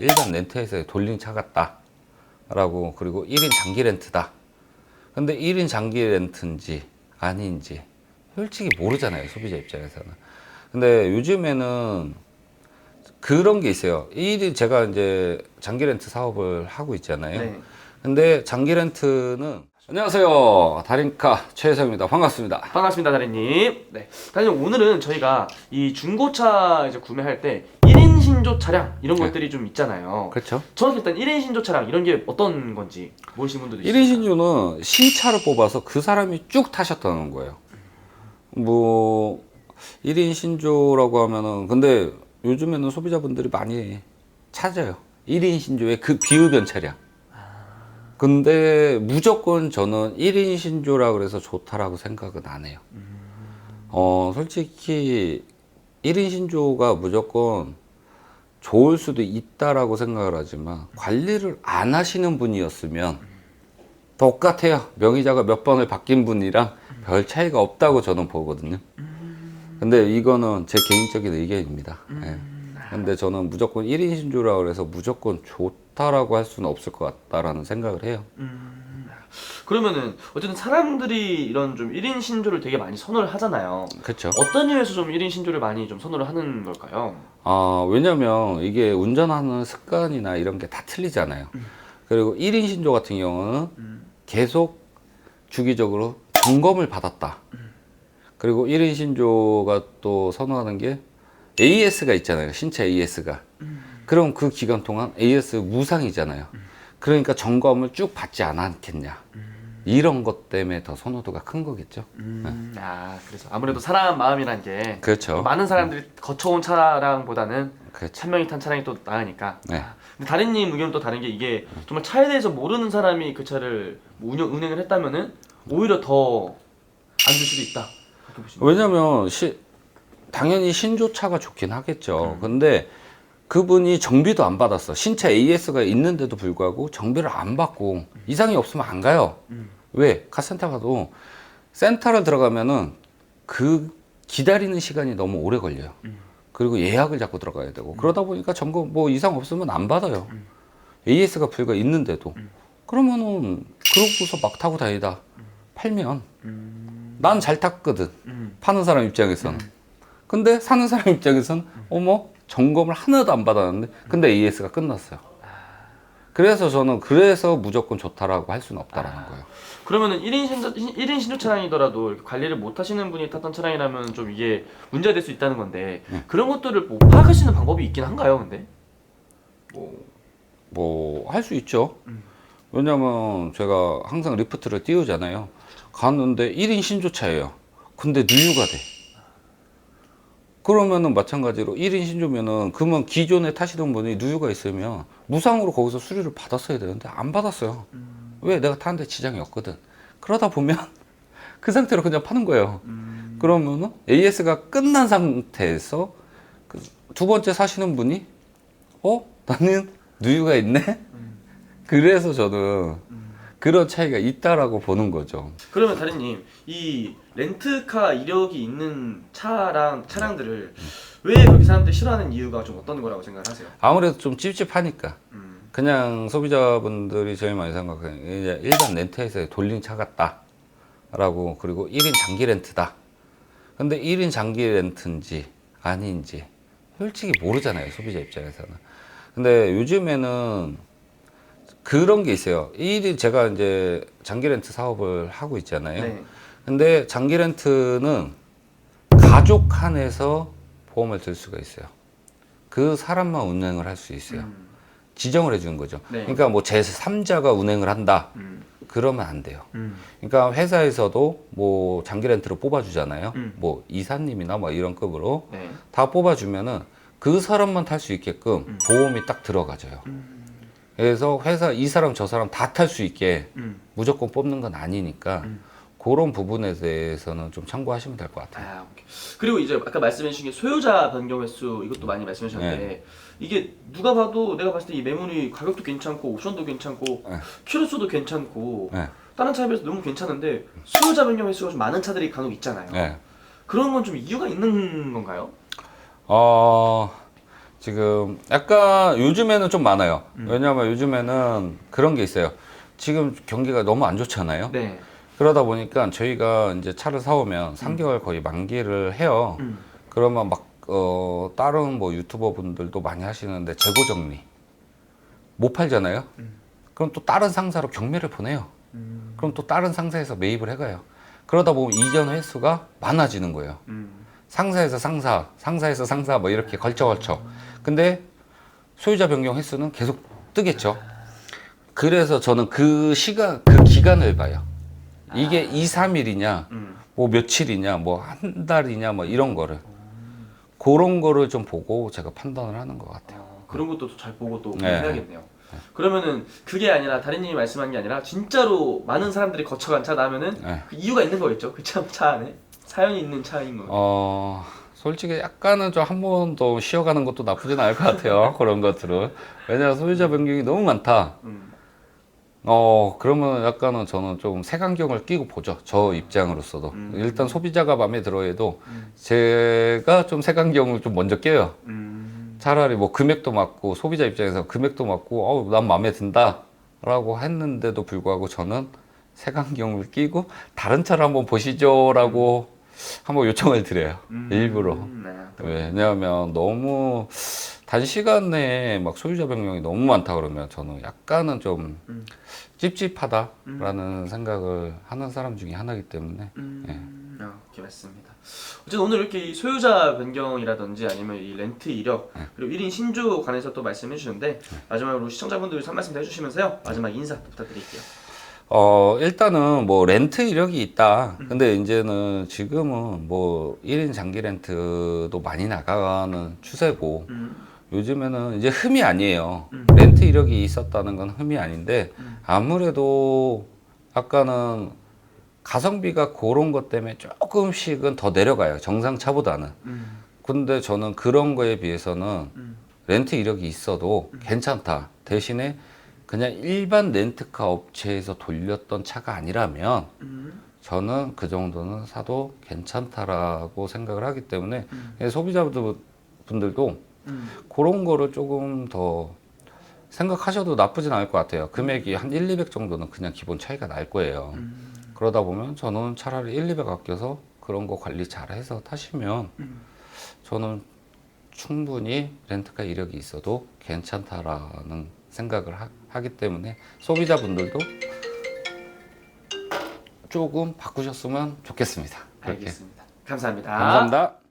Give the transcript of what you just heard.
일반 렌트에서 돌린 차 같다 라고. 그리고 1인 장기 렌트다. 근데 1인 장기 렌트인지 아닌지 솔직히 모르잖아요, 소비자 입장에서는. 근데 요즘에는 그런 게 있어요. 제가 이제 장기 렌트 사업을 하고 있잖아요. 네. 근데 장기 렌트는, 안녕하세요, 달인카 최혜성입니다. 반갑습니다. 반갑습니다, 다리님. 네. 다리님, 오늘은 저희가 이 중고차 이제 구매할 때 1인 신조 차량 이런 네. 것들이 좀 있잖아요. 그렇죠. 정확히 일단 1인 신조 차량 이런 게 어떤 건지 모르시는 분들도 있어요. 1인 신조는 신차를 뽑아서 그 사람이 쭉 타셨다는 거예요. 뭐 1인 신조라고 하면은, 근데 요즘에는 소비자분들이 많이 찾아요. 1인 신조의 그 비흡연 차량. 근데 무조건 저는 1인 신조라 그래서 좋다라고 생각은 안 해요. 솔직히 1인 신조가 무조건 좋을 수도 있다라고 생각을 하지만, 관리를 안 하시는 분이었으면 똑같아요. 명의자가 몇 번을 바뀐 분이랑 별 차이가 없다고 저는 보거든요. 근데 이거는 제 개인적인 의견입니다. 예. 근데 저는 무조건 1인 신조라 그래서 무조건 좋다라고 할 수는 없을 것 같다라는 생각을 해요. 그러면은 어쨌든 사람들이 이런 좀 1인 신조를 되게 많이 선호를 하잖아요. 그렇죠. 어떤 이유에서 좀 1인 신조를 많이 좀 선호를 하는 걸까요? 왜냐면 이게 운전하는 습관이나 이런 게 다 틀리잖아요. 그리고 1인 신조 같은 경우는 계속 주기적으로 점검을 받았다. 그리고 1인 신조가 또 선호하는 게 AS가 있잖아요. 신차 AS가. 그럼 그 기간 동안 AS 무상이잖아요. 그러니까 점검을 쭉 받지 않았겠냐. 이런 것 때문에 더 선호도가 큰 거겠죠. 그래서 아무래도 사람 마음이란 게 그렇죠. 많은 사람들이 거쳐온 차량보다는 그렇죠. 한 명이 탄 차량이 또 나으니까. 네. 근데 다른님 의견은 또 다른 게 이게 정말 차에 대해서 모르는 사람이 그 차를 뭐 운행을 했다면은 오히려 더 안 줄 수도 있다. 그렇게 보시면. 왜냐면 당연히 신조차가 좋긴 하겠죠. 근데 그분이 정비도 안 받았어. 신차 AS가 있는데도 불구하고 정비를 안 받고 이상이 없으면 안 가요. 왜? 카센터 가도 센터를 들어가면은 그 기다리는 시간이 너무 오래 걸려요. 그리고 예약을 잡고 들어가야 되고 그러다 보니까 점검 뭐 이상 없으면 안 받아요. AS가 불과 있는데도. 그러면은 그러고서 막 타고 다니다 팔면 난 잘 탔거든. 파는 사람 입장에서는. 근데 사는 사람 입장에서는 어머, 점검을 하나도 안 받았는데 근데 AS가 끝났어요. 그래서 저는 그래서 무조건 좋다라고 할 수는 없다라는 거예요. 그러면은 1인 신조 차량이더라도 이렇게 관리를 못 하시는 분이 탔던 차량이라면 좀 이게 문제가 될 수 있다는 건데 그런 것들을 뭐 파악할 수 있는 방법이 있긴 한가요, 근데? 뭐 할 수 있죠. 왜냐면 제가 항상 리프트를 띄우잖아요. 갔는데 1인 신조차예요. 근데 누유가 돼. 그러면은 마찬가지로 1인 신조면은 그러면 기존에 타시던 분이 누유가 있으면 무상으로 거기서 수리를 받았어야 되는데 안 받았어요. 왜? 내가 타는데 지장이 없거든. 그러다 보면 그 상태로 그냥 파는 거예요. 그러면은 AS가 끝난 상태에서 그 두 번째 사시는 분이 나는 누유가 있네? 그래서 저는 그런 차이가 있다라고 보는 거죠. 그러면 다른님 이 렌트카 이력이 있는 차량들을 왜 그렇게 사람들이 싫어하는 이유가 좀 어떤 거라고 생각을 하세요? 아무래도 좀 찝찝하니까. 그냥 소비자분들이 제일 많이 생각하는 게 일반 렌트에서 돌린 차 같다 라고. 그리고 1인 장기 렌트다. 근데 1인 장기 렌트인지 아닌지 솔직히 모르잖아요, 소비자 입장에서는. 근데 요즘에는 그런 게 있어요. 제가 이제 장기 렌트 사업을 하고 있잖아요. 네. 근데 장기 렌트는 가족 한해서 보험을 들 수가 있어요. 그 사람만 운행을 할 수 있어요. 지정을 해주는 거죠. 네. 그러니까 뭐 제3자가 운행을 한다. 그러면 안 돼요. 그러니까 회사에서도 뭐 장기 렌트를 뽑아주잖아요. 뭐 이사님이나 뭐 이런 급으로 네. 다 뽑아주면은 그 사람만 탈 수 있게끔 보험이 딱 들어가져요. 그래서 회사 이 사람 저 사람 다 탈 수 있게 무조건 뽑는 건 아니니까 그런 부분에 대해서는 좀 참고하시면 될 것 같아요. 오케이. 그리고 이제 아까 말씀해 주신 게 소유자 변경 횟수 이것도 많이 말씀해 주셨는데 이게 누가 봐도 내가 봤을 때 이 매물이 가격도 괜찮고 옵션도 괜찮고 키로수도 괜찮고 네. 다른 차에 비해서 너무 괜찮은데 소유자 변경 횟수가 좀 많은 차들이 간혹 있잖아요. 네. 그런 건 좀 이유가 있는 건가요? 어, 지금 약간 요즘에는 좀 많아요. 왜냐하면 요즘에는 그런 게 있어요. 지금 경기가 너무 안 좋잖아요. 네. 그러다 보니까 저희가 이제 차를 사오면 3개월 거의 만기를 해요. 그러면 막 다른 뭐 유튜버 분들도 많이 하시는데 재고 정리 못 팔잖아요. 그럼 또 다른 상사로 경매를 보내요. 그럼 또 다른 상사에서 매입을 해가요. 그러다 보면 이전 횟수가 많아지는 거예요. 상사에서 상사, 상사에서 상사 뭐 이렇게 걸쳐. 근데 소유자 변경 횟수는 계속 뜨겠죠. 그래서 저는 그 기간을 봐요. 이게 2, 3일이냐, 뭐 며칠이냐, 뭐 한 달이냐, 뭐 이런 거를. 그런 거를 좀 보고 제가 판단을 하는 것 같아요. 그런 것도 잘 보고 또 네. 해야겠네요. 그러면은 그게 아니라 다리님이 말씀한 게 아니라 진짜로 많은 사람들이 거쳐간 차 나면은 네. 그 이유가 있는 거겠죠. 그 차 안에 사연이 있는 차인 거예요. 솔직히 약간은 좀 한 번 더 쉬어가는 것도 나쁘진 않을 것 같아요. 그런 것들은. 왜냐면 소유자 변경이 너무 많다. 그러면 약간은 저는 좀 색안경을 끼고 보죠. 저 입장으로서도. 일단 소비자가 마음에 들어 해도 제가 좀 색안경을 좀 먼저 껴요. 차라리 뭐 금액도 맞고 소비자 입장에서 금액도 맞고 난 마음에 든다 라고 했는데도 불구하고 저는 색안경을 끼고 다른 차를 한번 보시죠 라고 한번 요청을 드려요. 일부러. 네. 왜냐하면 너무 단시간에 막 소유자 변경이 너무 많다 그러면 저는 약간은 좀 찝찝하다라는 생각을 하는 사람 중에 하나이기 때문에 예. 오케이, 맞습니다. 어쨌든 오늘 이렇게 이 소유자 변경이라든지 아니면 이 렌트 이력 그리고 1인 신주 관해서 또 말씀해 주셨는데 마지막으로 시청자분들 한 말씀 해주시면서요 마지막 인사 부탁드릴게요. 일단은 뭐 렌트 이력이 있다. 근데 이제는 지금은 뭐 1인 장기 렌트도 많이 나가는 추세고 요즘에는 이제 흠이 아니에요. 렌트 이력이 있었다는 건 흠이 아닌데 아무래도 아까는 가성비가 그런 것 때문에 조금씩은 더 내려가요. 정상 차보다는. 근데 저는 그런 거에 비해서는 렌트 이력이 있어도 괜찮다. 대신에 그냥 일반 렌트카 업체에서 돌렸던 차가 아니라면 저는 그 정도는 사도 괜찮다라고 생각을 하기 때문에 소비자분들도 그런 거를 조금 더 생각하셔도 나쁘진 않을 것 같아요. 금액이 한 1, 200 정도는 그냥 기본 차이가 날 거예요. 그러다 보면 저는 차라리 1, 200 아껴서 그런 거 관리 잘해서 타시면 저는 충분히 렌트카 이력이 있어도 괜찮다라는 생각을 하기 때문에 소비자분들도 조금 바꾸셨으면 좋겠습니다. 그렇게. 알겠습니다. 감사합니다. 감사합니다.